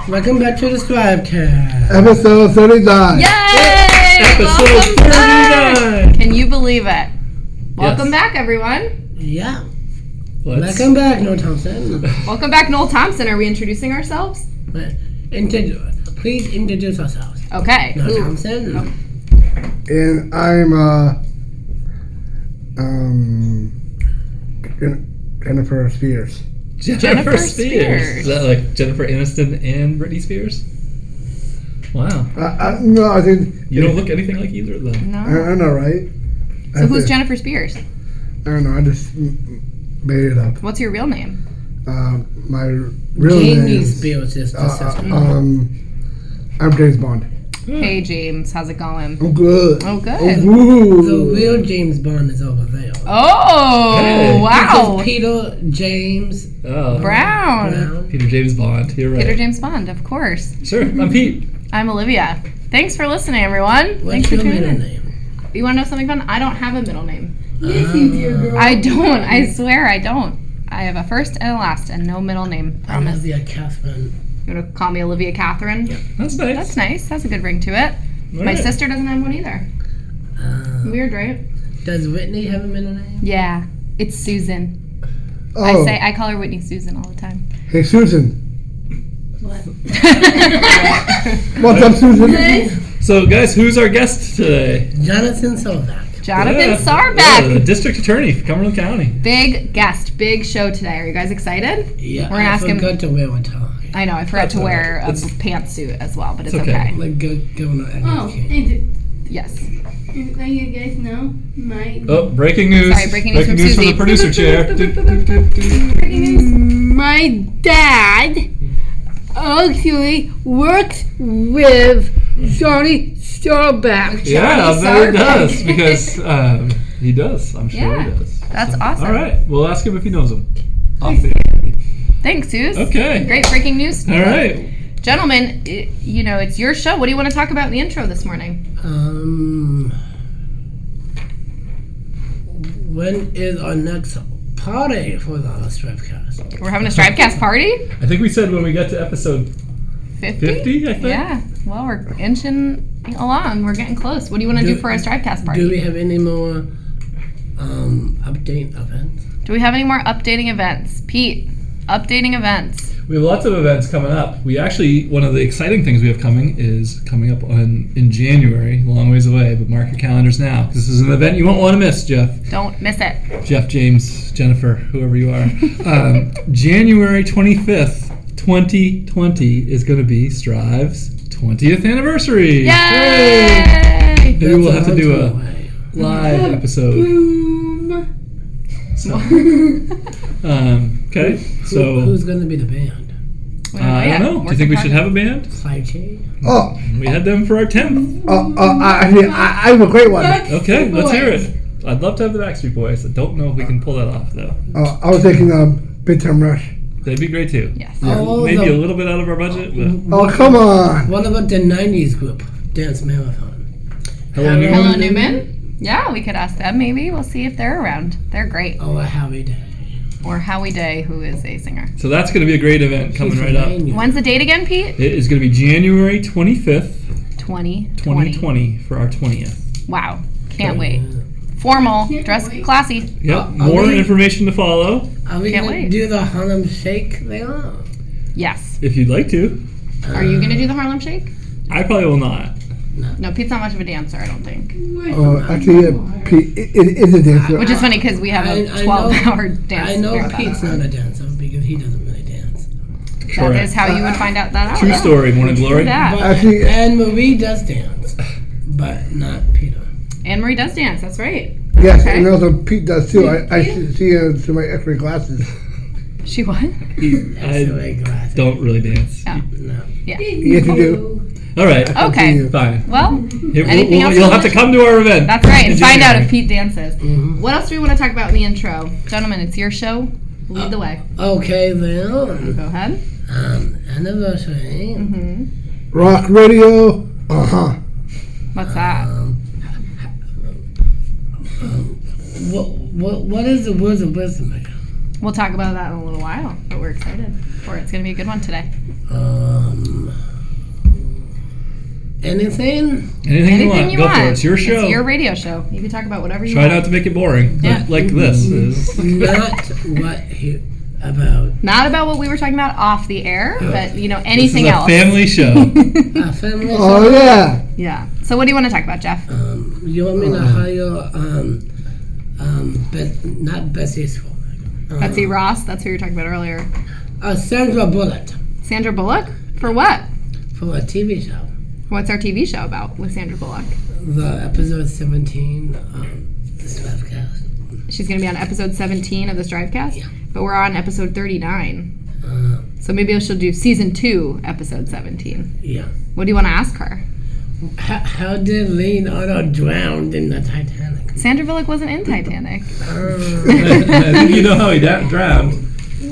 Welcome back to the STRIVECast. Episode 39. Yay! Episode 39. Can you believe it? Welcome back, everyone. Yeah. Welcome back, Noel Thompson. Welcome back, Noel Thompson. Are we introducing ourselves? Please introduce ourselves. Okay. Noel Thompson. And I'm Jennifer Spears. Jennifer Spears. Is that like Jennifer Aniston and Britney Spears? Wow. No, I think You don't look anything like either of them. No. I know, right? So who's Jennifer Spears? I don't know. I just made it up. What's your real name? My real Jamie name. Spears is the sister. I'm James Bond. Hey, James. How's it going? I'm good. Oh, good. The real James Bond is over there. Oh, Hey. wow. This is Peter James Oh. Brown. Peter James Bond. You're right. Peter James Bond, of course. Sure. I'm Pete. I'm Olivia. Thanks for listening, everyone. What's Thanks for your tuning middle in. name? You want to know something fun? I don't have a middle name. Yes, you do, girl. I don't. I swear I don't. I have a first and a last and no middle name. Promise. Olivia Catherine. You want to call me Olivia Catherine? Yeah. That's nice. That's nice. That's a good ring to it. All My right. sister doesn't have one either. Weird, right? Does Whitney have a middle name? Yeah. It's Susan. Oh, I call her Whitney Susan all the time. hey Susan. What? What's up, Susan? So, guys, who's our guest today? Jonathan Sahrbeck. Jonathan Yeah, Sahrbeck. the District Attorney for Cumberland County. Big guest. Big show today. Are you guys excited? Yeah, We're gonna ask him. forgot to wear a tie. I know. I forgot That's to all wear right. a It's- pantsuit as well, but it's It's okay. okay. Like Governor Oh, King. and Yes. now you guys know my Oh, breaking news. Sorry, breaking news from from Susie. the producer chair. my dad actually works with Johnny Sahrbeck. Yeah, I Johnny bet he Sahrbeck. does because he does. I'm sure Yeah. he does. That's awesome. All right, we'll ask him if he knows him. Off the Thanks, Suze. Okay. Great breaking news. All right. Gentlemen, it's your show. What do you want to talk about in the intro this morning? When is our next party for the STRIVECast? We're having a STRIVECast party? I think we said when we get to episode 50, I think. Yeah. Well, we're inching along. We're getting close. What do you want to do for our STRIVECast party? Do we have any more update events? Do we have any more updating events? Pete, updating events. We have lots of events coming up. We actually, one of the exciting things we have coming up in January, a long ways away, but mark your calendars now. This is an event you won't want to miss, Jeff. Don't miss it. Jeff, James, Jennifer, whoever you are. January 25th, 2020 is going to be Strive's 20th anniversary. Yay! Maybe we'll have to do a Away. live episode. Boom. So, okay, so Who's going to be the band? We I don't know. Do you think we should have a band? 5G? Oh, We had them for our 10th. I have a great one. Okay, let's hear it. I'd love to have the Backstreet Boys. I don't know if we can pull that off though. I was thinking Big Time Rush. They'd be great too. Yes. Oh, Maybe the- a little bit out of our budget, but Oh, come on. What about the 90s group, Dance Marathon? Hello Newman. Hello, Newman. Yeah, we could ask them. Maybe we'll see if they're around. They're great. Oh, a Howie Day. Or Howie Day, who is a singer. So that's going to be a great event coming right up. When's the date again, Pete? It is going to be January 25th, 2020. for our 20th. Wow. Can't wait. Formal. Dress classy. Yep. More we- information to follow Are we Can't going wait. to do the Harlem Shake there? Yes. if you'd like to. Are you going to do the Harlem Shake? I probably will not. No, Pete's not much of a dancer, I don't think. Actually, Pete, it is a dancer. Which is funny because we have a 12-hour dance. I know marathon. Pete's not a dancer because he doesn't really dance. That Correct. is how you would find out that out. True story. Morning Glory. Yeah. But Actually- Anne Marie does dance, but not Peter. Anne Marie does dance, that's right. Yes, Okay. and also Pete does too. I see her through my X-ray glasses. She what? I don't really dance. Oh. No. Yeah. Yes, you do. All right. Okay. Fine. Well, Here, anything else? you'll you have to want come to our event. That's right, and in find out January. if Pete dances. Mm-hmm. What else do we want to talk about in the intro? Gentlemen, it's your show. Lead the way. Okay, then. Go ahead. Anniversary. Mm-hmm. Rock radio. What's that? What is the words of wisdom again? We'll talk about that in a little while, but we're excited for it. It's going to be a good one today. Anything? Anything you want. Go for it. It's your show. It's your radio show. You can talk about whatever you Try want. not to make it boring. Yeah. Like this is. Not what he about Not about what we were talking about off the air, but, you know, anything This is a else. family show. a family. Oh yeah. Yeah. So what do you want to talk about, Jeff? You want me to hire not Bessie Swallow. Betsy Ross. That's who you were talking about earlier. Sandra Bullock Sandra Bullock? For what? for a TV show. What's our TV show about with Sandra Bullock? The episode 17 the STRIVECast. She's going to be on episode 17 of the STRIVEcast? Yeah. But we're on episode 39. So maybe she'll do season 2, episode 17. Yeah. What do you want to ask her? How did Leonardo drown in the Titanic? Sandra Bullock wasn't in Titanic. I think you know how he drowned.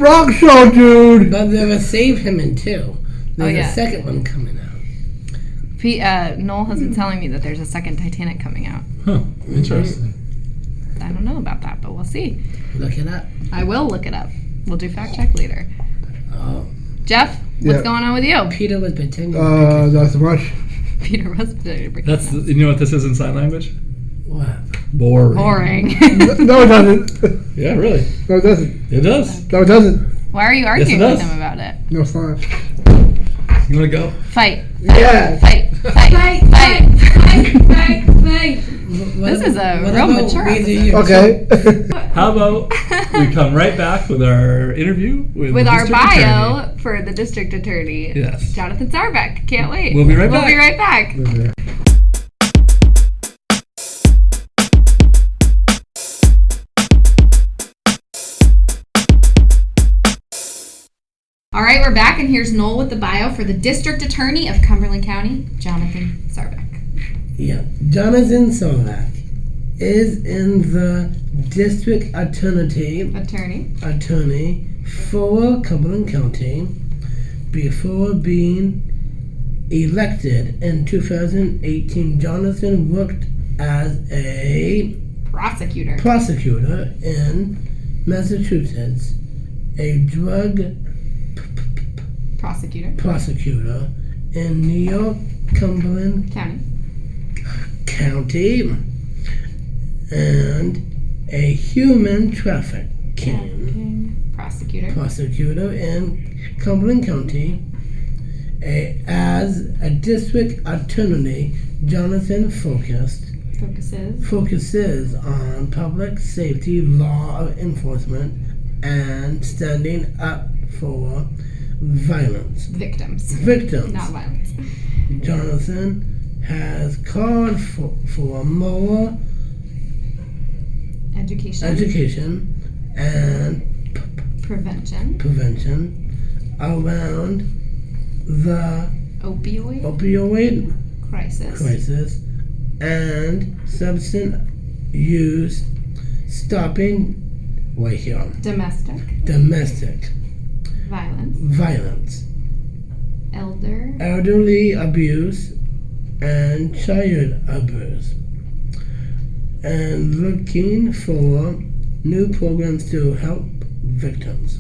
Rock show, dude. But they will save him in 2. There's yeah. a second one coming out. Noel has been telling me that there's a second Titanic coming out. Huh. Interesting. I don't know about that, but we'll see. Look it up. I will look it up. We'll do fact check later. Oh, Jeff, what's Yeah. going on with you? Peter was pretending. Not so much. Peter was That's you know what this is in sign language? What? Boring. boring. No, it doesn't. Yeah, really. No, it doesn't. It does. No, it doesn't. Why are you arguing Yes, it with does. him about it? No, it's not. You want to go? Fight. Yeah. Fight. Fight. Fight. What This is a what real about mature raising your Okay. How about we come right back with our interview with With the our district bio attorney. for the district attorney, Yes. Jonathan Sahrbeck. Can't wait. We'll be right We'll back. be right back. All right, we're back, and here's Noel with the bio for the district attorney of Cumberland County, Jonathan Sahrbeck. Yeah, Jonathan Sahrbeck is in the district attorney for Cumberland County before being elected in 2018. Jonathan worked as a prosecutor in Massachusetts, a drug prosecutor in New York, Cumberland County, and a human trafficking prosecutor in Cumberland County. As a district attorney, Jonathan focuses on public safety, law enforcement, and standing up for victims, not violence. Jonathan has called for more education and prevention around the opioid crisis and substance use, stopping domestic violence, elderly abuse, and child abuse, and looking for new programs to help victims.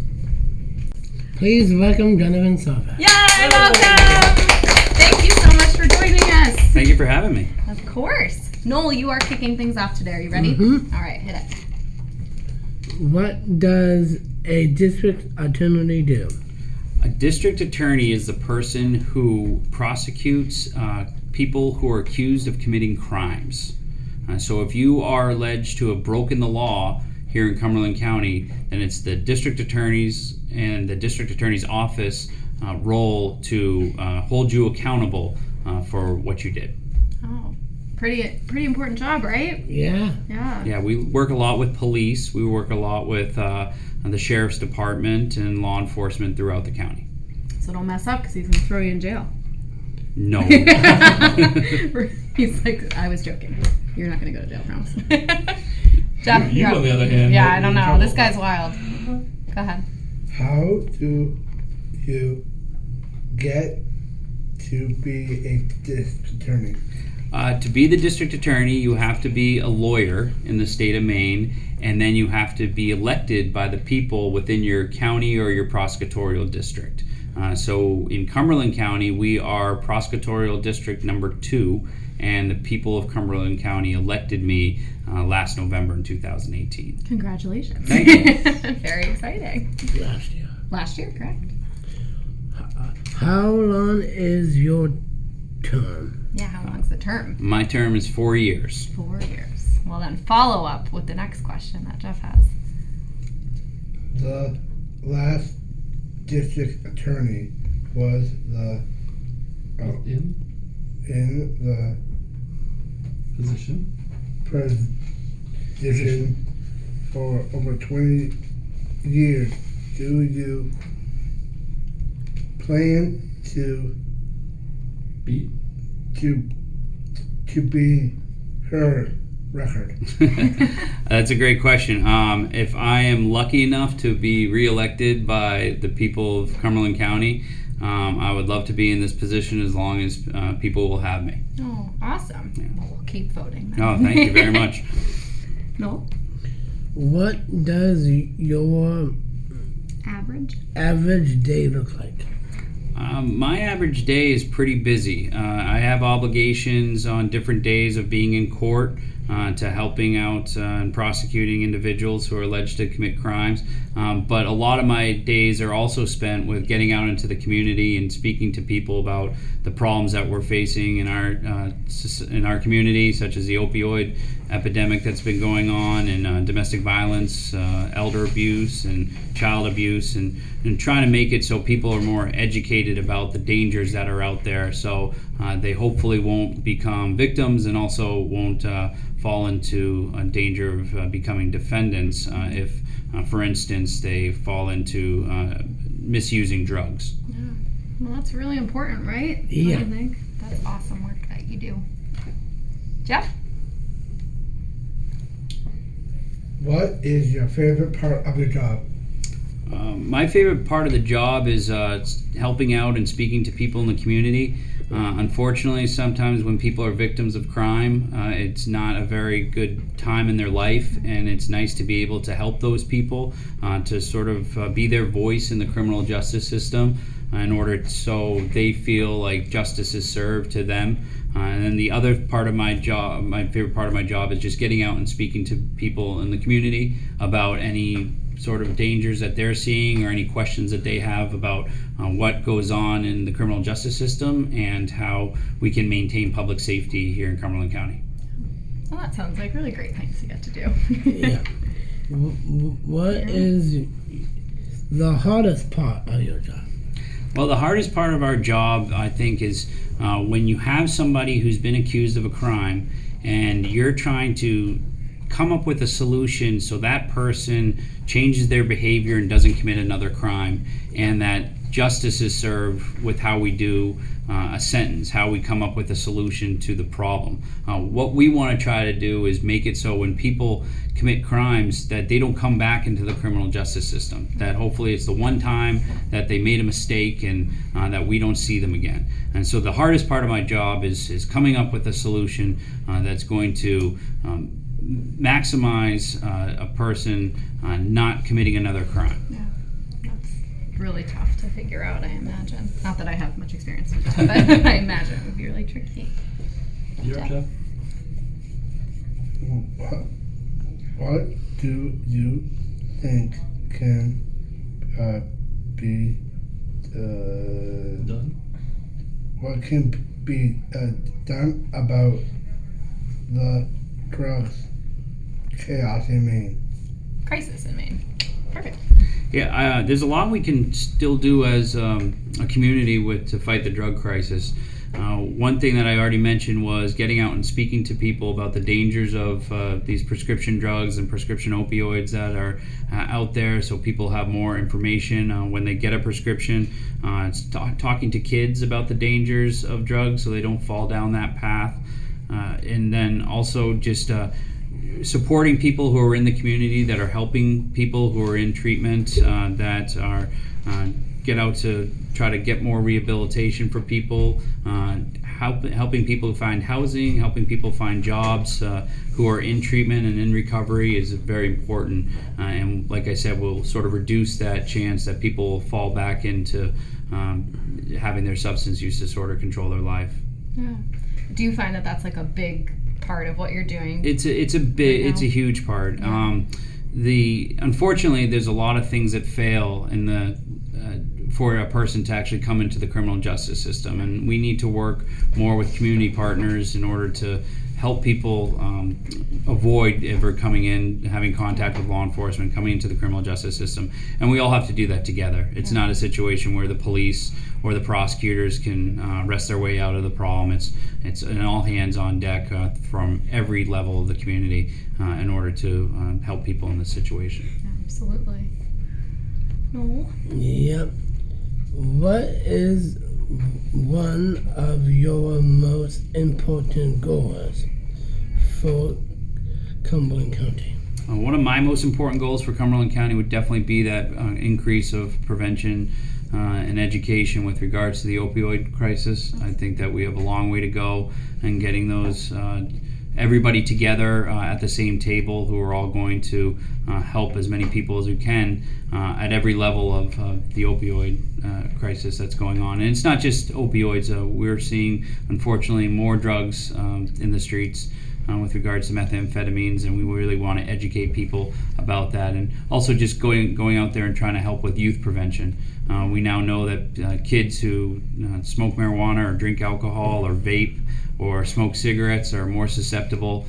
Please welcome Jonathan Sahrbeck. Yay! Welcome! Thank you so much for joining us. Thank you for having me. Of course. Noel, you are kicking things off today. Are you ready? Mhm. All right, hit it. What does a district attorney do? A district attorney is the person who prosecutes people who are accused of committing crimes. So if you are alleged to have broken the law here in Cumberland County, then it's the district attorney's and the district attorney's office role to hold you accountable for what you did. Oh, pretty important job, right? Yeah. Yeah. Yeah, we work a lot with police. We work a lot with the sheriff's department and law enforcement throughout the county. So don't mess up because he's going to throw you in jail. No. He's like, I was joking. You're not going to go to jail, promise. Jeff, You you're on up. the other hand. Yeah, might I be don't in know. trouble. This guy's wild. Go ahead. How do you get to be a district attorney? To be the district attorney, you have to be a lawyer in the state of Maine, and then you have to be elected by the people within your county or your prosecutorial district. So in Cumberland County, we are prosecutorial district number 2, and the people of Cumberland County elected me last November in 2018. Congratulations. Thank you. Very exciting. Last year. Last year, correct? How long is your term? Yeah, how long's the term? My term is 4 years. 4 years. Well, then follow up with the next question that Jeff has. The last district attorney was in the Position. position for over 20 years. Do you plan to Beat. to be her record? That's a great question. If I am lucky enough to be reelected by the people of Cumberland County, I would love to be in this position as long as people will have me. Oh, awesome. Yeah. Well, we'll keep voting then. Oh, thank you very much. No? What does your average day look like? My average day is pretty busy. I have obligations on different days of being in court to helping out and prosecuting individuals who are alleged to commit crimes. But a lot of my days are also spent with getting out into the community and speaking to people about the problems that we're facing in our community, such as the opioid epidemic that's been going on, and domestic violence, elder abuse, and child abuse, and trying to make it so people are more educated about the dangers that are out there, so they hopefully won't become victims and also won't fall into a danger of becoming defendants if, for instance, they fall into misusing drugs. Yeah. Well, that's really important, right? Yeah. Don't you think? That's awesome work that you do. Jeff? What is your favorite part of your job? My favorite part of the job is helping out and speaking to people in the community. Unfortunately, sometimes when people are victims of crime, it's not a very good time in their life, and it's nice to be able to help those people to sort of be their voice in the criminal justice system in order so they feel like justice is served to them. And then the other part of my job, my favorite part of my job, is just getting out and speaking to people in the community about any sort of dangers that they're seeing or any questions that they have about what goes on in the criminal justice system and how we can maintain public safety here in Cumberland County. Well, that sounds like really great things to get to do. Yeah. What is the hardest part of your job? Well, the hardest part of our job, I think, is when you have somebody who's been accused of a crime and you're trying to come up with a solution so that person changes their behavior and doesn't commit another crime, and that justice is served with how we do a sentence, how we come up with a solution to the problem. What we want to try to do is make it so when people commit crimes that they don't come back into the criminal justice system, that hopefully it's the one time that they made a mistake and that we don't see them again. And so the hardest part of my job is coming up with a solution that's going to maximize a person not committing another crime. Yeah, that's really tough to figure out, I imagine. Not that I have much experience with that, but I imagine it would be really tricky. You're up, Jeff. What do you think can be Done. what can be done about the drugs chaos in Maine? Crisis in Maine. Perfect. Yeah, there's a lot we can still do as a community to fight the drug crisis. One thing that I already mentioned was getting out and speaking to people about the dangers of these prescription drugs and prescription opioids that are out there, so people have more information when they get a prescription. It's talking to kids about the dangers of drugs so they don't fall down that path. And then also just supporting people who are in the community that are helping people who are in treatment that are get out to try to get more rehabilitation for people, helping people find housing, helping people find jobs who are in treatment and in recovery is very important. And like I said, we'll sort of reduce that chance that people fall back into having their substance use disorder control their life. Yeah. Do you find that that's like a big part of what you're doing? It's a huge part. Unfortunately, there's a lot of things that fail in the for a person to actually come into the criminal justice system, and we need to work more with community partners in order to help people avoid ever coming in, having contact with law enforcement, coming into the criminal justice system. And we all have to do that together. It's not a situation where the police or the prosecutors can wrest their way out of the problem. It's an all hands on deck from every level of the community in order to help people in this situation. Absolutely. Noel? Yep. What is one of your most important goals for Cumberland County? One of my most important goals for Cumberland County would definitely be that increase of prevention and education with regards to the opioid crisis. I think that we have a long way to go in getting those everybody together at the same table, who are all going to help as many people as we can at every level of the opioid crisis that's going on. And it's not just opioids. We're seeing, unfortunately, more drugs in the streets with regards to methamphetamines, and we really want to educate people about that, and also just going out there and trying to help with youth prevention. We now know that kids who smoke marijuana or drink alcohol or vape or smoke cigarettes are more susceptible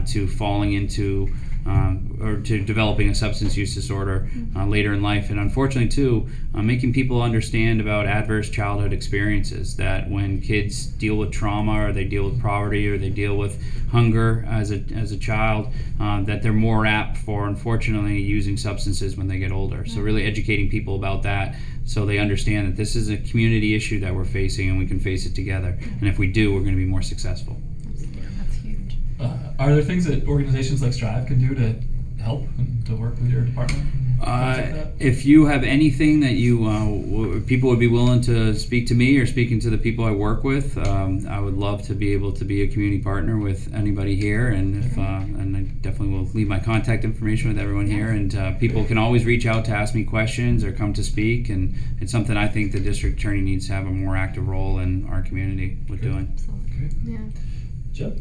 to falling into or to developing a substance use disorder later in life. And unfortunately too, making people understand about adverse childhood experiences, that when kids deal with trauma or they deal with poverty or they deal with hunger as a child, that they're more apt for, unfortunately, using substances when they get older. So really educating people about that, so they understand that this is a community issue that we're facing and we can face it together. And if we do, we're going to be more successful. That's huge. Are there things that organizations like Strive can do to help and to work with your department? If you have anything that you people would be willing to speak to me or speaking to the people I work with, I would love to be able to be a community partner with anybody here, and if and I definitely will leave my contact information with everyone here, and people can always reach out to ask me questions or come to speak, and it's something I think the district attorney needs to have a more active role in our community with doing. Absolutely. Yeah. Joe?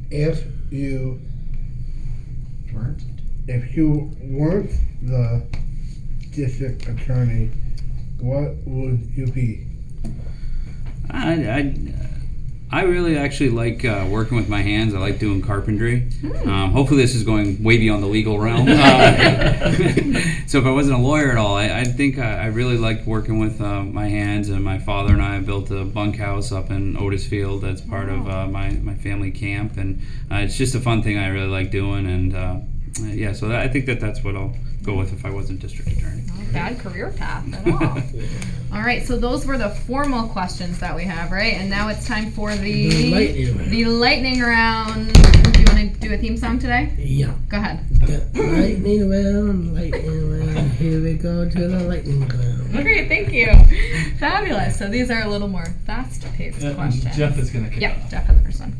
If you Weren't? weren't the district attorney, what would you be? I really actually like working with my hands. I like doing carpentry. Hopefully this is going way beyond the legal realm. So if I wasn't a lawyer at all, I think I really like working with my hands. And my father and I built a bunkhouse up in Otisfield that's part of my family camp. And it's just a fun thing I really like doing. And so I think that's what I'll go with if I wasn't district attorney. Not a bad career path at all. All right, so those were the formal questions that we have, right? And now it's time for the lightning round. Do you want to do a theme song today? Yeah. Go ahead. Lightning round, here we go to the lightning round. Great, thank you. Fabulous. So these are a little more fast-paced questions. Jeff is going to kick Yep, off. Jeff has the first one.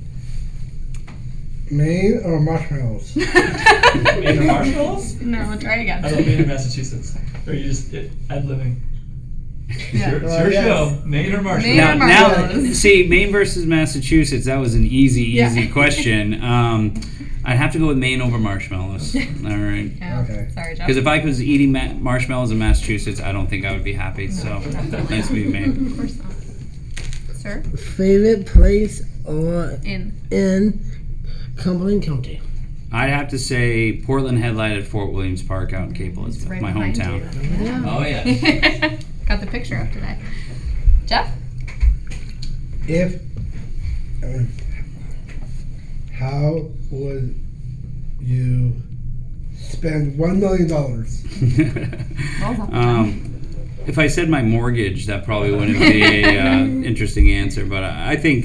Maine or marshmallows? Maine or marshmallows? No, try it I love again. being in Massachusetts. Or you just ad-libbing. Yeah. It's your yes. show. Maine or marshmallows? Maine or Now, marshmallows? see, Maine versus Massachusetts, that was an easy question. I'd have to go with Maine over marshmallows. All right. Yeah. Okay. Sorry, Jeff. Because if I was eating marshmallows in Massachusetts, I don't think I would be happy. So, definitely. nice to be Maine. Of course not. Sir? Favorite place or In. Cumberland County? I'd have to say Portland Headlight at Fort Williams Park out in Cape Elizabeth, Right my behind hometown. you. Oh, yeah. Got the picture up today. Jeff? If how would you spend $1 million? If I said my mortgage, that probably wouldn't be a interesting answer. But I think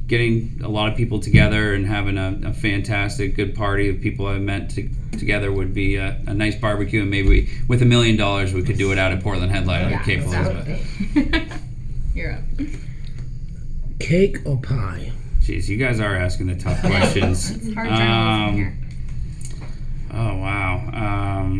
getting a lot of people together and having a fantastic, good party of people I met together would be a nice barbecue, and maybe with $1 million we could do it out at Portland Headlight or Cape Elizabeth. You're up. Cake or pie? Jeez, you guys are asking the tough questions. It's hard journalism here. Oh wow.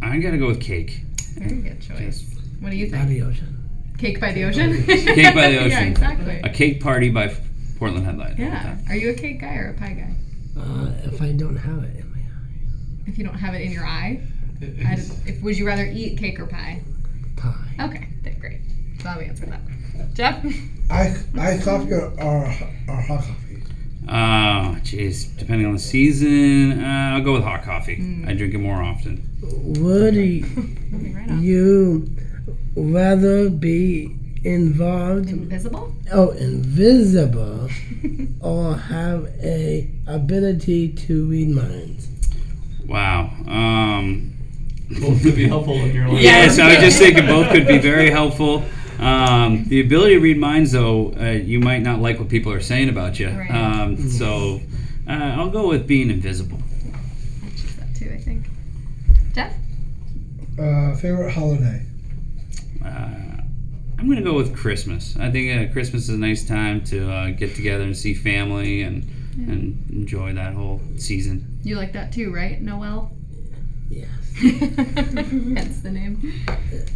I gotta go with cake. Very good choice. What do you By think? the ocean. Cake by the ocean? Cake by the ocean. Yeah, exactly. A cake party by Portland Headlight. Yeah. Are you a cake guy or a pie guy? If I don't have it in my If you don't have it in your eye, would you rather eat cake or pie? pie. Okay, great. Glad we answered that. Jeff? Iced coffee or hot coffee? Jeez. Depending on the season, I'll go with hot coffee. I drink it more often. Would Moving right on. you rather be involved, Invisible? invisible, or have a ability to read minds? Wow. Both could be helpful in your life. Yes, I was just thinking both could be very helpful. The ability to read minds, though, you might not like what people are saying about you. Right. So I'll go with being invisible. I choose that too, I think. Jeff? Favorite holiday? I'm going to go with Christmas. I think Christmas is a nice time to get together and see family and enjoy that whole season. You like that too, right? Noel? Yes. Hence the name.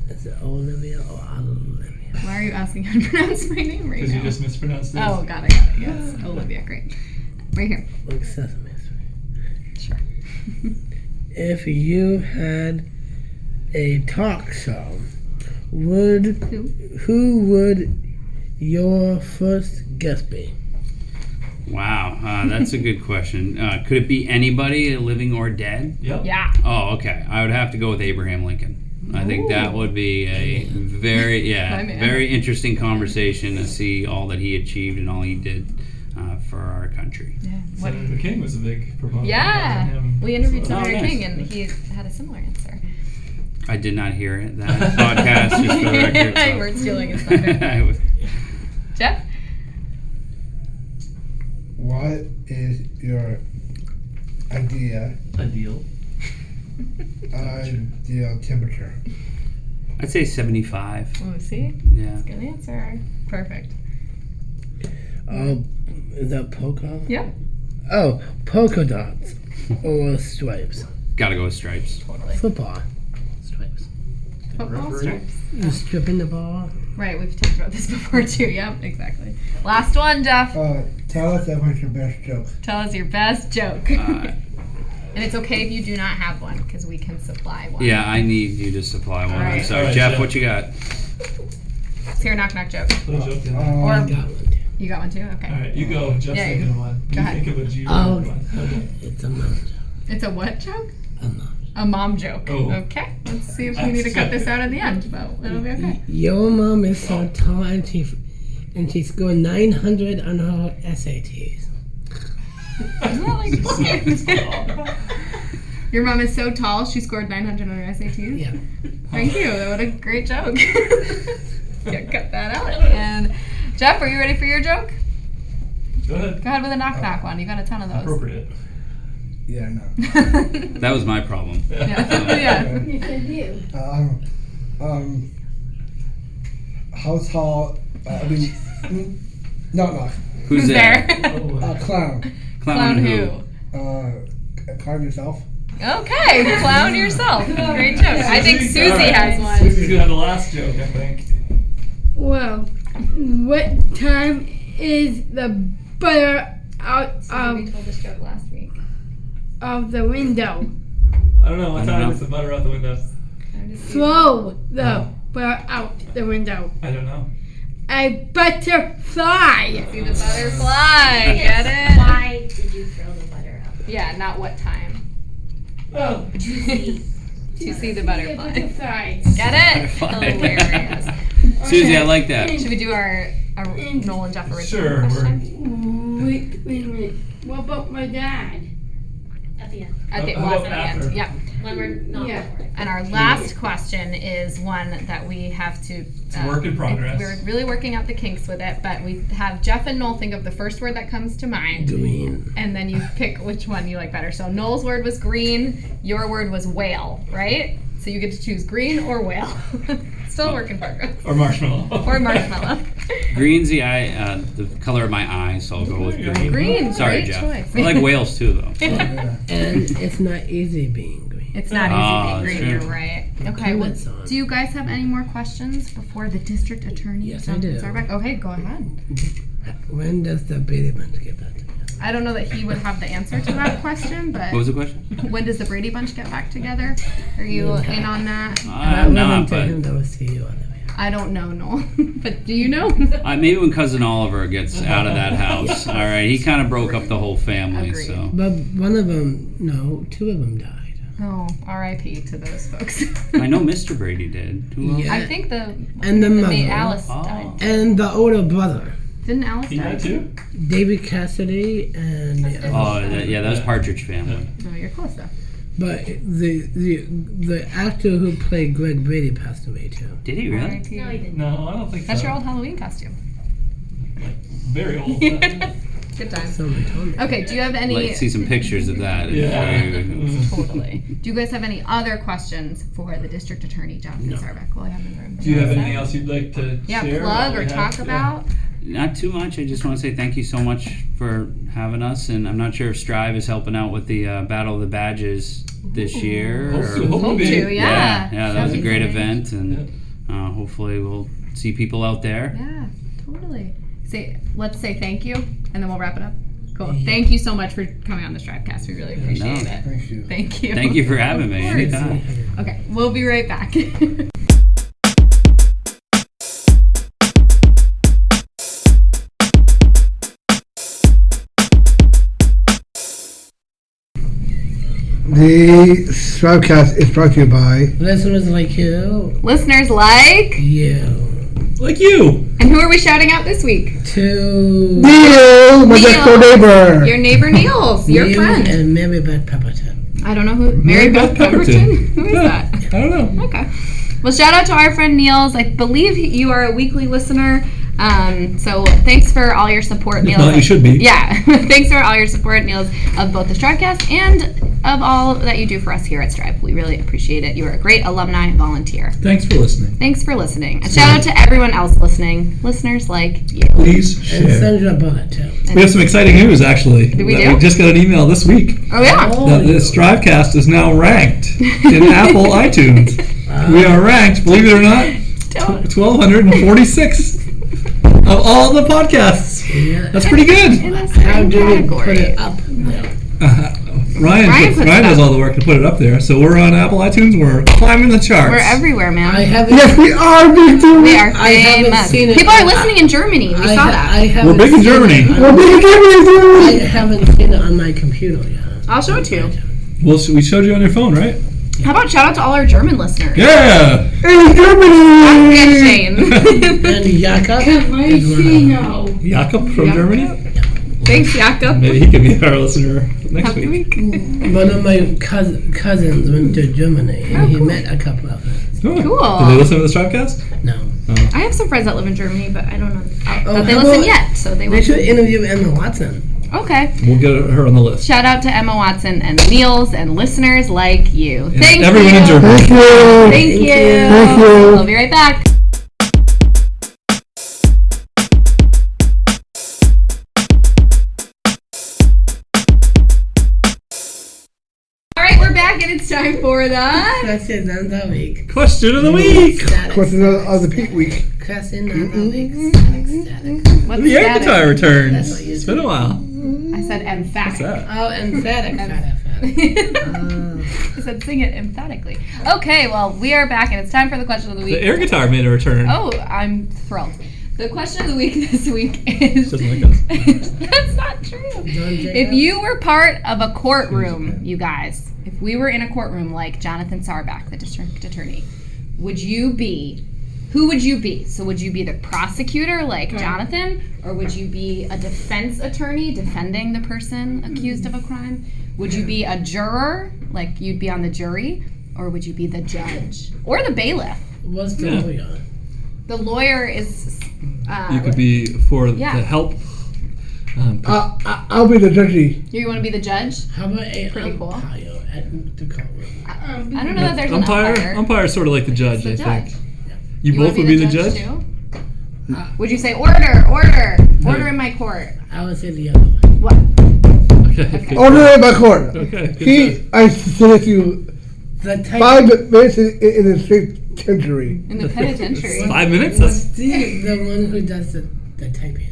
Is it Olivia or Olivia? Why are you asking how to pronounce my name right Because now? you just mispronounced it. Oh, got it. Yes, Olivia, great. Right here. Like Sesame Street. Sure. If you had a talk show, who would your first guest be? Wow, that's a good question. Could it be anybody, living or dead? Yep. Yeah. Oh, okay. I would have to go with Abraham Lincoln. I think that would be a very, My man. very interesting conversation to see all that he achieved and all he did for our country. Yeah. What? Senator King was a big proponent. Yeah. of him. We interviewed So- Senator nice. King, and he had a similar answer. I did not hear it. That podcast, just for the record. You weren't stealing his thunder. I was- Jeff? What is your ideal Ideal. temperature? I'd say 75. Oh, see? Yeah. Good answer. Perfect. Is that polka? Yep. Oh, polka dots or stripes. Gotta go with stripes. Totally. Football. Stripes. Football Referee. stripes. You stripping the ball. Right, we've talked about this before too. Yep, exactly. Last one, Jeff. Tell us what's your best joke. Tell us your best joke. And it's okay if you do not have one, because we can supply one. Yeah, I need you to supply one. I'm Alright. sorry. Alright, Jeff, Jeff. what you got? It's your knock knock joke. Put a joke in there. Or I got one too. you got one too? Okay. All right, you go. Jeff's Yeah, thinking of one. go You ahead. think of a G Oh, one. okay. It's a mom joke. It's a what joke? A mom. A mom joke. Oh. Okay. Let's see if we need to cut this out at the end, but it'll be okay. Your mom is so tall and she scored 900 on her SATs. Isn't that like Your mom is so tall, she scored 900 on her SATs? Yeah. Thank you. What a great joke. Yeah, cut that out. And Jeff, are you ready for your joke? Go ahead. Go ahead with a knock knock one. You got a ton of those. Appropriate. Yeah, no. That was my problem. Yeah. Yeah. Yes, I do. How tall? Knock. Who's there? Clown. Clown who? Clown yourself. Okay, clown yourself. Great joke. I think Susie Alright. has one. Susie's gonna have the last joke, I think. Well, what time is the butter out We told this joke last week. of the window? I don't know. What I don't time know. is the butter out the window? Throw the butter out the window. I don't know. A butterfly. See the butterfly. Get it? Why did you throw the butter out? Yeah, not what time. Oh. To see the butterfly. Butterfly. Get it? Butterfly. Hilarious. Susie, I like that. Should we do our Noel and Jeff original Sure, question? Wait a minute. What about my dad? At the end. At the, How well, about at the end. after? Yep. When we're not Yeah. recording. And our last question is one that we have to. It's a work in progress. We're really working out the kinks with it, but we have Jeff and Noel think of the first word that comes to mind. Green. And then you pick which one you like better. So Noel's word was green, your word was whale, right? So you get to choose green or whale. Still a work in progress. Or marshmallow. Or marshmallow. Green's the color of my eye, so I'll go with green. Green, Sorry, great Jeff. choice. I like whales too, though. And it's not easy being green. It's not Oh, easy being that's green, true. you're right. Okay, well, Comments on. do you guys have any more questions before the district attorney? Yes, I do. Sahrbeck? Okay, go ahead. When does the Brady Bunch get back together? I don't know that he would have the answer to that question, but What was the question? when does the Brady Bunch get back together? Are you in on that? That I'm not, wasn't to but him, that was to you on the way. I don't know, Noel. But do you know? maybe when Cousin Oliver gets out of that house. All right, he kind of broke up the whole family. Agreed. So But one of them, no, two of them died. Oh, R.I.P. to those folks. I know Mr. Brady did. Who else? Yeah. I think the And the mother. Alice Oh. died. And the older brother, Didn't Alice He die? died too? David Cassidy, and the other. Yeah, that was Partridge Family. No, you're close though. But the actor who played Greg Brady passed away too. Did he really? R.I.P. No, he didn't. No, I don't think That's so. your old Halloween costume. Very old. Good time. Someone told me. Okay, do you have I'd any... like to see some pictures of that. Yeah. Totally. Do you guys have any other questions for the district attorney, Jonathan Sahrbeck, while I have him in the room? Do you have anything else you'd like to Yeah, share? plug what or we talk have? about? Not too much. I just want to say thank you so much for having us. And I'm not sure if Strive is helping out with the Battle of the Badges this year. Hopefully, or- Hope hopefully. to, yeah. that was a great That'd be event. And hopefully we'll see people out there. Yeah, totally. Let's say thank you, and then we'll wrap it up. Cool. Thank you so much for coming on the STRIVECast. We really appreciate it. Thank you. Thank you. Thank you for having Of me. course. Anytime. Okay, we'll be right back. The STRIVECast is brought to you by Listeners like you, Listeners like, you. Like you. and who are we shouting out this week? To Neil, my next door neighbor. Your neighbor Niels, your Neil friend. and Mary Beth Pepperton. I don't know who. Mary Beth Pemberton? Who is that? I don't know. Okay. Well, shout out to our friend Niels. I believe you are a weekly listener. So thanks for all your support, Niels. not, you should be. Yeah. Thanks for all your support, Niels, of both the STRIVEcast and of all that you do for us here at Strive. We really appreciate it. You are a great alumni volunteer. Thanks for listening. Thanks for listening. And shout out to everyone else listening. Listeners like you. Please And share. Sandra Bullock too. We have some exciting news, actually. Do we that do? We just got an email this week. Oh, yeah. That the STRIVEcast is now ranked in Apple iTunes. We are ranked, believe it or not, 1,246 of all the podcasts. Yeah. That's pretty good. In a How certain do we put category. it up there? Ryan puts Ryan it does up. all the work to put it up there. So we're on Apple iTunes. We're climbing the charts. We're everywhere, man. I haven't. Yes, we are, Victor. We are I haven't famous. seen it. People are listening in Germany. We saw that. I haven't We're big in seen Germany. it. We're big I in haven't seen it on my computer yet. I'll show it to you. Well, we showed you on your phone, right? How about shout out to all our German listeners? Yeah. in Germany. Good, Shane. And Yaka. Jakob from Germany. Thanks, Jakob. Maybe he could be our listener next Have a good week. week. One of my cousins went to Germany and he met a couple of them. Oh. Cool. Did they listen to the STRIVEcast? No. I have some friends that live in Germany, but I don't know. Oh, But they how listen about- yet, so they They will. should interview Emma Watson. Okay. We'll get her on the list. Shout out to Emma Watson and Niels and listeners like you. And Thank everyone you. in Germany. Thank you. Thank you. Thank you. We'll be right back. All right, we're back and it's time for the Question of the week. Question of the week. Static. Question of the Peak Week. Question of the week. Static. what's The air static? guitar returns. That's what you It's been a while. I said emphatic. What's that? Oh, emphatic. I said sing it emphatically. Okay, well, we are back and it's time for the question of the week. The air guitar made a return. Oh, I'm thrilled. The question of the week this week is... Doesn't like us. That's not true. If you were part of a courtroom, you guys, if we were in a courtroom like Jonathan Sahrbeck, the district attorney, who would you be? So would you be the prosecutor like Jonathan? Or would you be a defense attorney defending the person accused of a crime? Would you be a juror, like you'd be on the jury? Or would you be the judge? Or the bailiff? What's the lawyer? The lawyer is... You could be for the help. I'll be the judge. You want to be the judge? How about a Pretty cool. umpire at the courtroom? I don't know that there's an umpire. Umpire is sort of like the judge, It's the I judge. think. You both would be the judge? Too? Would you say, order in my court? I would say the other one. What? Okay. Order in my court. Okay. I submit you The type 5 minutes in the penitentiary. In the penitentiary. 5 minutes? What's That's the one who does the typing?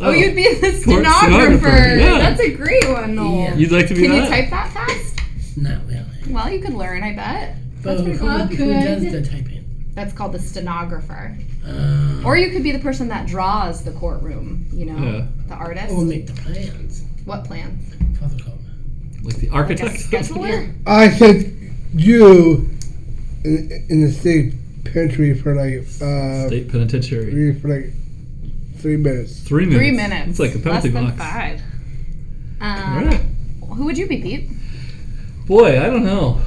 Oh, you'd be the Court stenographer. stenographer, yeah. That's a great one, Noel. Yeah. You'd like to be Can you that? type that fast? Not really. Well, you could learn, I bet. But That's pretty who cool. does the typing? That's called the stenographer. Or you could be the person that draws the courtroom, you know, Yeah. the artist. Or make the plans What plans? for the court. Like the Like a architect? scheduler? I said you in the state penitentiary for like State penitentiary. for like 3 minutes. 3 minutes. 3 minutes. It's like a Less penalty than box. 5. All right. Who would you be, Pete? Boy, I don't know.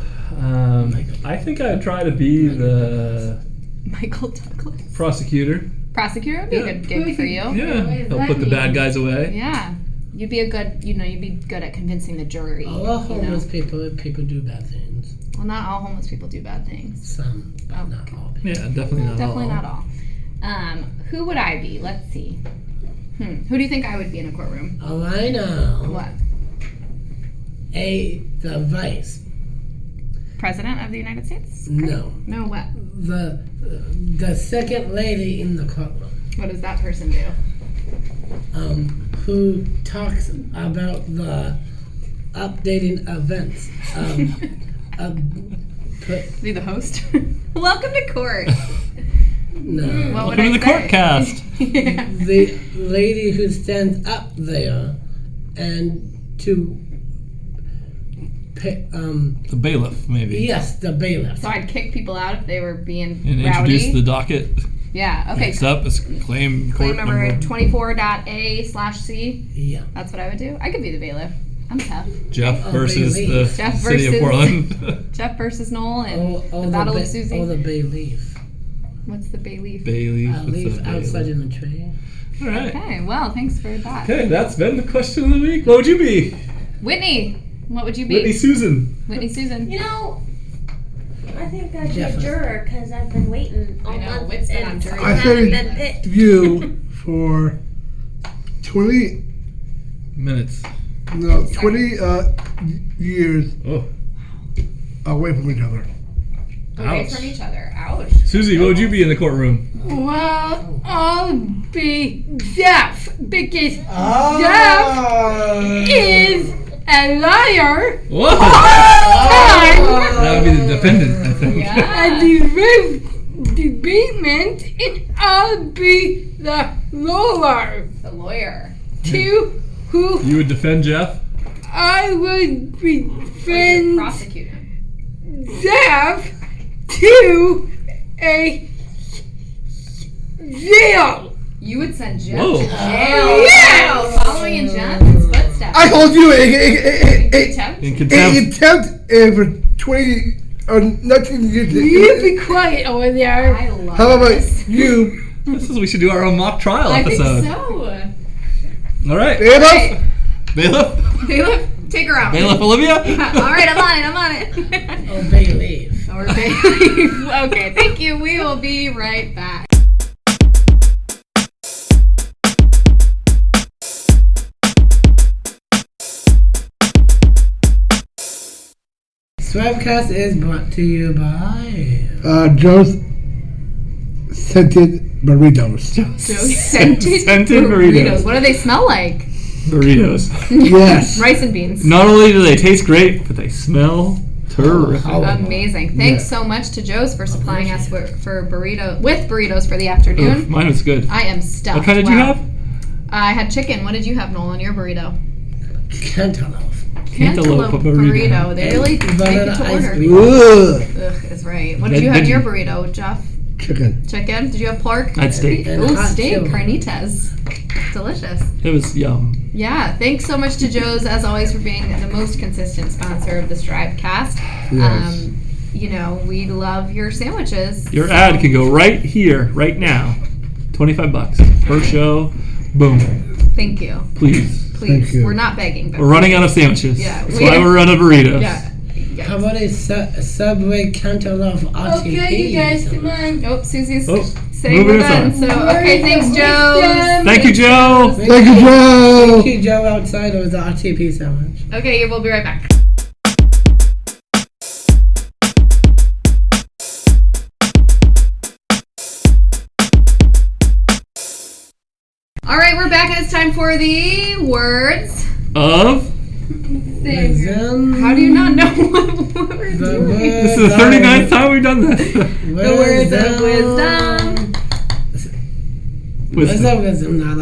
I think I'd try to be the Michael Douglas. prosecutor. Prosecutor would be a good gig for you. Yeah. Help put the bad guys away. Yeah. You'd be you'd be good at convincing the jury. All homeless people do bad things. Well, not all homeless people do bad things. Some, but not all people. Yeah, definitely not Definitely all. not all. Who would I be? Let's see. Who do you think I would be in a courtroom? Oh, I know. What? The vice. President of the United States? No. No, what? The second lady in the courtroom. What does that person do? Who talks about the updating events. Be the host? Welcome to court. No. What would Welcome I to the say? court cast. Yeah. The lady who stands up there and to The bailiff, maybe. yes, the bailiff. So I'd kick people out if they were being And rowdy. introduce the docket. Yeah, okay. Next up is claim Claim court number number. 24.A/C. Yeah. That's what I would do. I could be the bailiff. I'm tough. Jeff Oh, versus the bailiff. Jeff city versus- of Portland. Jeff versus Noel and the Battle of Susie. Or the bay leaf. What's the bay leaf? Bailiff. A what's leaf a bailiff? outside in the tree. All right. Okay, well, thanks for that. Okay, that's been the question of the week. What would you be? Whitney, what would you be? Whitney Susan. Whitney Susan. You know, I think I'd be a Jeff. juror because I've been waiting all I know, month Whit's been on and jury. I I haven't said been picked. you for 20 years Oh. away from each other. Away Ouch. from each other. Ouch. Susie, what would you be in the courtroom? Well, I'll be Jeff because Oh. Jeff is a liar Whoa! and That would be the defendant, I think. Yeah. a debatement, and I'll be the lawyer The lawyer. to who You would defend Jeff? I would Or you're defend prosecuting. Jeff to a jail. You would send Jeff Whoa. to jail. Yes! Wow, following in Jeff's footsteps. I told you Contempt? In a contempt. attempt for 20 or 19 years. You be quiet over there. I love How about this. you, This is we should do our own mock trial I think episode. so. All right. bailiff? Bailiff? Bailiff, take her out. Bailiff Olivia? All right, I'm on it. Or bay leaf. Or bailiff. Okay, thank you. We will be right back. STRIVECast is brought to you by Joe's scented burritos. Scented Scented burritos. What do they smell like? Burritos. Yes. Rice and beans. Not only do they taste great, but they smell terrific. Amazing. Thanks so much to Joe's for supplying us with burritos for the afternoon. Oof, mine was good. I am stuffed. What kind did you Wow. have? I had chicken. What did you have, Noel, in your burrito? Cantaloupe. Cantaloupe burrito. They really make it Vanilla to ice order. cream. Ugh. Ugh, is right. What did you have in your burrito, Jeff? Chicken. Chicken. Did you have pork? I had steak. And Oh, hot steak. chili. Carnitas. Delicious. It was yum. Yeah. Thanks so much to Joe's, as always, for being the most consistent sponsor of the STRIVEcast. Yes. You know, we love your sandwiches. Your ad can go right here, right now. $25 per show. Boom. Thank you. Please. Please. Thank you. We're not begging, but We're running out of sandwiches. Yeah, That's we- why we're out of burritos. Yeah. How about a Subway counter of RTP? Okay, you guys, come on. Oh, Susie's Oh, saying moving we're us done. on. So, okay, thanks, Joe. Thank you, Joe. Thank you, Joe. Thank you, Joe, outside of the RTP sandwich. Okay, we'll be right back. All right, we're back, and it's time for the words. Of? Wisdom. How do you not know what we're The doing? This is the 39th time we've done this. The words of wisdom. Wisdom. No.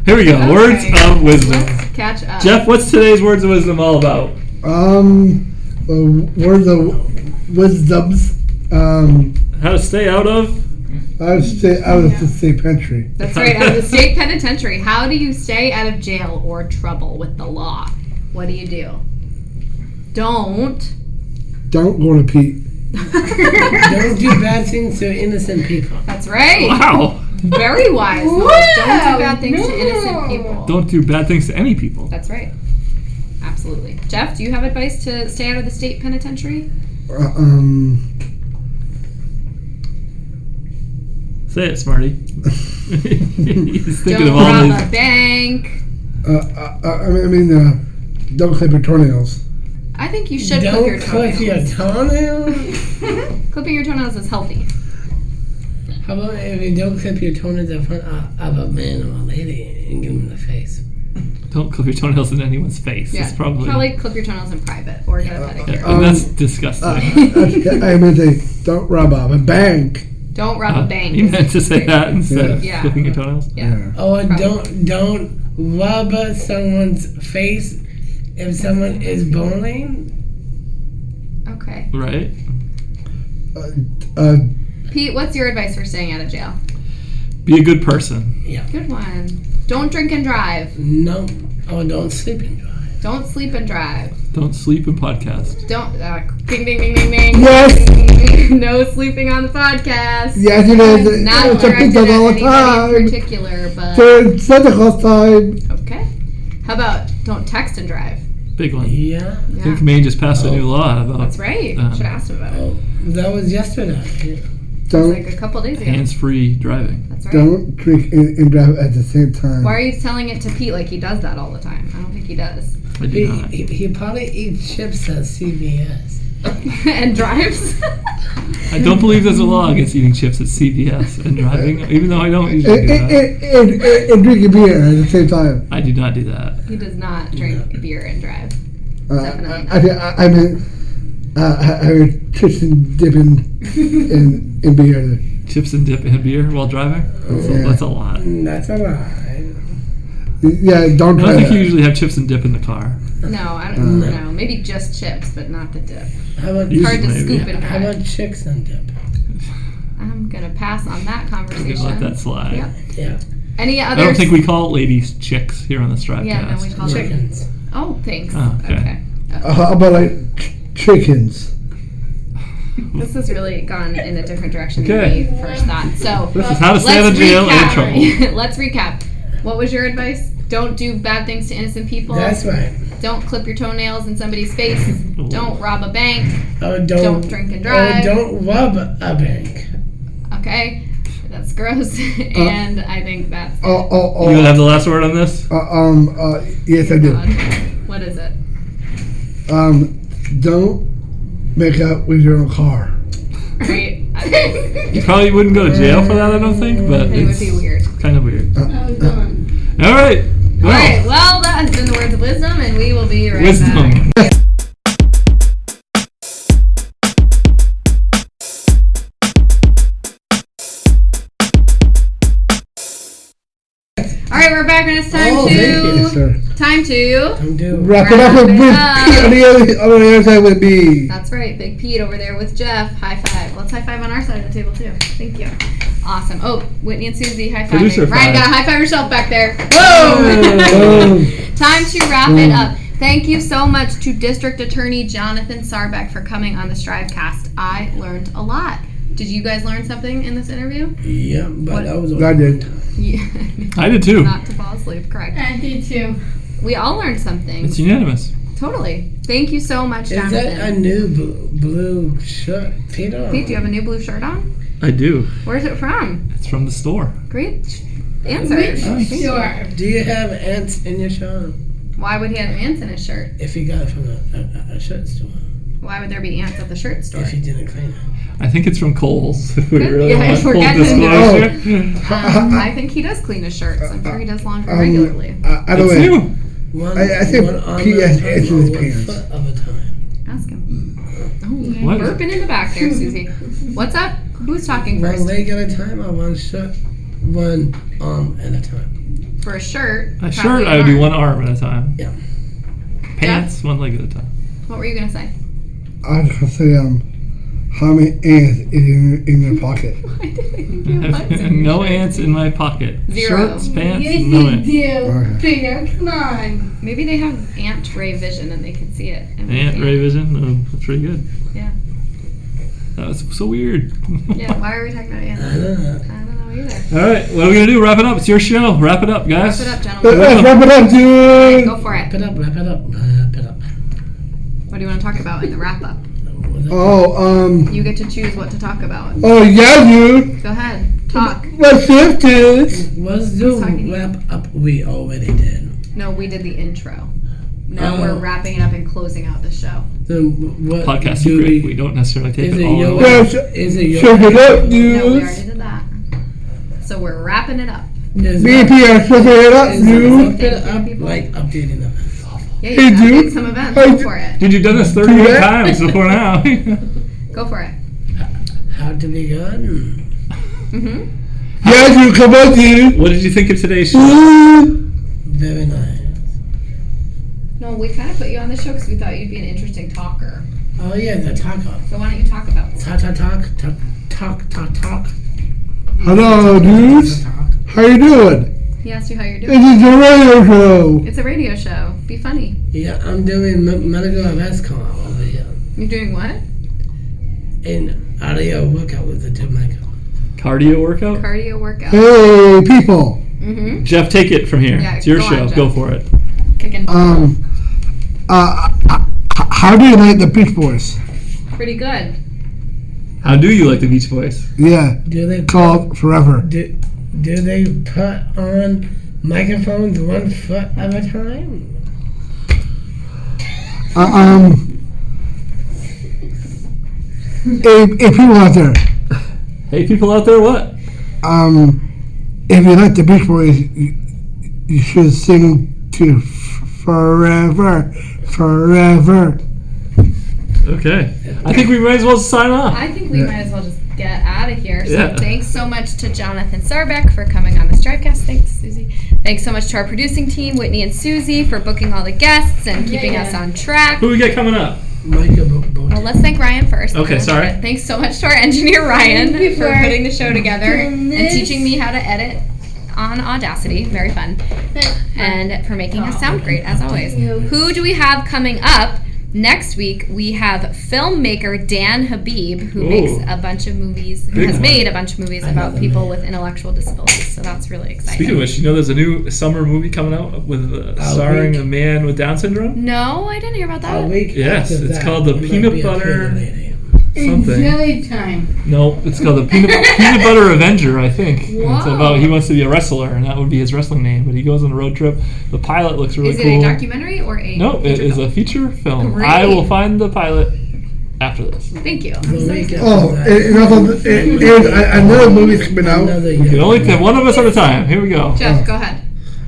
Here we go. Okay. Words of wisdom. Let's catch up. Jeff, what's today's words of wisdom all about? Words of wisdoms. How to stay out of? I would stay out of the state penitentiary. That's right, out of the state penitentiary. How do you stay out of jail or trouble with the law? What do you do? Don't Don't go to Pete. Don't do bad things to innocent people. That's right. Wow. Very wise. No, don't do bad things to innocent people. Don't do bad things to any people. That's right. Absolutely. Jeff, do you have advice to stay out of the state penitentiary? Say it, Smarty. He's thinking Don't of all rob these. a bank. Don't clip your toenails. I think you should clip your Don't clip your toenails. toenails. Clipping your toenails is healthy. How about if you don't clip your toenails in front of a man or a lady and give them in the face? Don't clip your toenails in anyone's face. Yeah, It's probably clip your toenails in private or get a pedicure. and that's disgusting. I meant to say, don't rob a bank. Don't rob a bank. You meant to say that instead of Yeah. clipping your toenails? Yeah. Or Probably. don't rub someone's face if someone is bowling. Okay. Right? Pete, what's your advice for staying out of jail? Be a good person. Good one. Don't drink and drive. No. Or don't sleep and drive. Don't sleep and drive. Don't sleep and podcast. Don't. Ding, ding, ding, ding, ding. Yes. No sleeping on the podcast. Yes, it is. Not It's a directed pizza at all the anybody in time. particular, but For Santa Claus time. okay. How about don't text and drive? Big one. Yeah. I think Maine just passed a new law about That's right. Should have asked him about it. Oh, that was yesterday. It was Don't like a couple days ago. hands-free driving. That's right. don't drink and drive at the same time. Why are you telling it to Pete like he does that all the time? I don't think he does. I do not. He probably eats chips at CVS. And drives. I don't believe there's a law against eating chips at CVS and driving, even though I don't usually do that. And drinking beer at the same time. I do not do that. He does not drink beer and drive. Definitely not. I mean, chips and dipping in beer. Chips and dip and beer while driving? That's a lot. That's a lie. Yeah, don't I try don't think you that. usually have chips and dip in the car. No, I don't know. Maybe just chips, but not the dip. How about Usually Hard to maybe. scoop and how drive. about chicks and dip? I'm gonna pass on that I'm gonna conversation. let that slide. Yep. Yeah. Any I other? don't think we call ladies chicks here on the STRIVEcast. Yeah, no, we call them. Chickens. Oh, thanks. Oh, okay. Okay. How about like chickens? This has really gone in a different direction Okay. than we first thought. So This is how to stay out of jail and in trouble. Let's recap. What was your advice? Don't do bad things to innocent people. That's right. Don't clip your toenails in somebody's face. Don't rob a bank. Or Don't drink and drive. Or don't rub a bank. Okay. That's gross. And I think that's You gonna have the last word on this? Yes, I do. God. What is it? Don't make out with your own car. Right? You probably wouldn't go to jail for that, I don't think, but It would it's be weird. kind of weird. I'm done. All right. All right. Well, that has been the words of wisdom, and we will be right Wisdom. back. All right, we're back, and it's time Oh, thank you, Yes, to sir. Time to. I'm due. Wrap it up with Big Pete on the other side with me. That's right, Big Pete over there with Jeff. High five. Let's high five on our side of the table too. Thank you. Awesome. Oh, Whitney and Susie, high five. Producer Ryan, five. gotta high five yourself back there. Boom. Time to wrap it up. Thank you so much to District Attorney Jonathan Sahrbeck for coming on the STRIVEcast. I learned a lot. Did you guys learn something in this interview? Yeah, but I was. I did. Yeah. I did too. Not to fall asleep, correct. I did too. We all learned something. It's unanimous. Totally. Thank you so much, Is Jonathan. that a new blue shirt, Peter? Pete, do you have a new blue shirt on? I do. Where's it from? It's from the store. Great answers. Thank you. Sure. Do you have ants in your shirt? Why would he have ants in his shirt? If you got it from a shirt store. Why would there be ants at the shirt store? If you didn't clean it. I think it's from Kohl's. If we Good. really Yeah, want if we're full getting into disclosure. I think he does clean his shirts. I'm sure he does laundry regularly. I don't It's know. new. One, I think one arm Pete at has a time ants in or his one pants. foot of a time. Ask him. Oh, What? burping in the back there, Susie. What's up? Who's talking One first? leg at a time or one shirt, one arm at a time. For a shirt. A probably shirt, an I would do arm. one arm at a time. Yeah. Pants, one leg at a time. What were you going to say? I was gonna say how many ants is in your pocket? Why did I think you had butts in your No shirt? ants in my pocket. Zero. Shirts, pants, Yes, no you ants. do. Okay. Peter, come on. Maybe they have ant ray vision and they can see it. And we Ant can't. ray vision, that's pretty good. Yeah. That was so weird. Yeah, why are we talking about ants? I don't know. I don't know either. All right, what are we gonna do? Wrap it up. It's your show. Wrap it up, guys. Wrap it up, gentlemen. Let's wrap it up, dude. Go for it. Wrap it up, wrap it up, wrap it up. What do you want to talk about in the wrap up? Oh, You get to choose what to talk about. oh yeah, dude. Go ahead. Talk. Let's shift it. What's the talking? wrap up we already did? No, we did the intro. Now Oh. we're wrapping it up and closing out the show. So what Podcasts do are great. We don't necessarily take Is it it all. your in. Yeah, is it your shift it up, No, we dude. already did that. So we're wrapping it up. Is Me and Pete are shifting it up, is dude. it Thank you, up people. like updating them? Yeah, Hey, you dude. update some events. Hey, Go dude. for it. Dude, you've done this 38 Yeah. times before now. Go for it. How to be good? Mm-hmm. Yeah, dude, come on, dude. What did you think of today's show? Ooh. Very nice. No, we kind of put you on the show because we thought you'd be an interesting talker. Oh yeah, the taco. So why don't you talk about it? Talk. Hello, dudes. Talk. How you doing? He asked you how you're doing. This is a radio show. It's a radio show. Be funny. Yeah, I'm doing medical arrest call over here. You're doing what? In audio workout with the Jamaica. Cardio workout? Cardio workout. Hey, people. Mm-hmm. Jeff, take it from here. Yeah, It's your go on, show. Jeff. Go for it. Kicking. How do you like the Beach Boys? Pretty good. How do you like the Beach Boys? Yeah, Do they called Forever. do they put on microphones 1 foot at a time? Hey, people out there. Hey, people out there, what? If you like the Beach Boys, you should sing to Forever, Forever. Okay. I think we might as well sign off. I think we might as well just get out of here. So Yeah. thanks so much to Jonathan Sahrbeck for coming on the STRIVEcast. Thanks, Susie. Thanks so much to our producing team, Whitney and Susie, for booking all the guests and keeping us on track. Who we got coming up? Well, let's thank Ryan first. Okay, sorry. Thanks so much to our engineer, Ryan, Thank you for for putting the show together doing and this. teaching me how to edit on Audacity. Very fun. And for making us sound great, as always. you. Who do we have coming up? Next week, we have filmmaker Dan Habib, who Ooh. makes a bunch of movies, who Big has one. made a bunch of movies I about know people them. with intellectual disabilities. So that's really exciting. Speaking of which, you know there's a new summer movie coming out with starring week. a man with Down syndrome? No, I didn't hear about A that. week Yes, after it's that, called the you might Peanut be a Butter- pretty lady. Something. Jelly time. No, it's called the Peanut Butter Avenger, I think. It's Whoa. about he wants to be a wrestler, and that would be his wrestling name. But he goes on a road trip. The pilot looks really Is it cool. a documentary or a No, it feature is film? a feature film. Great. I will find the pilot after this. Thank you. The week after Oh, that, and also, and another movie's coming out. another You can only pick one of us at a time. Here we go. Jeff, go ahead.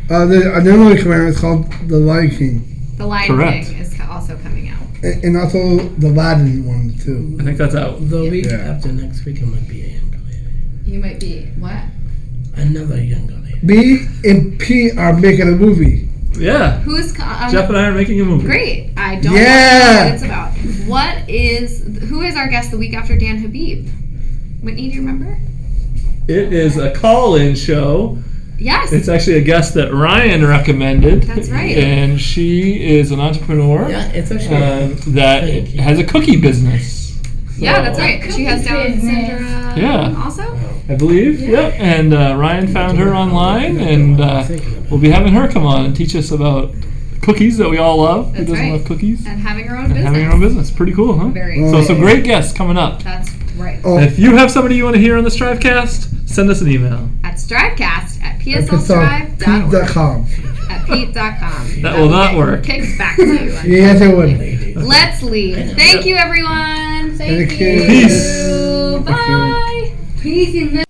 There's another movie coming out. It's called The Lion King, The Lion Correct. King is also coming out. and also the Aladdin one too. I think that's out. The week Yeah. after next week, I might be a younger lady. You might be what? Another younger lady. Me and Pete are making a movie. Yeah. Who's Jeff and I are making a movie. Great. I don't Yeah. know what it's about. Who is our guest the week after Dan Habib? Whitney, do you remember? It is a call-in show. Yes. It's actually a guest that Ryan recommended. That's right. And she is an entrepreneur Yeah, it's a show. that Thank you. has a cookie business. Yeah, So- that's right. She has Down syndrome. Yeah. Also. I believe. Yep. And Ryan found her online, and we'll be having her come on and teach us about cookies that we all love. Who That's doesn't right. love cookies? And having her own And business. having her own business. Pretty cool, huh? Very So some great guests coming up. That's right. Oh, If you have somebody you want to hear on the STRIVEcast, send us an email. At STRIVEcast at pslstrive.org. Pete.com. At pete.com. That will not work. Kicks back to you. Yes, it would. Let's leave. Thank you, everyone. Thank you. Peace. Bye. Peace and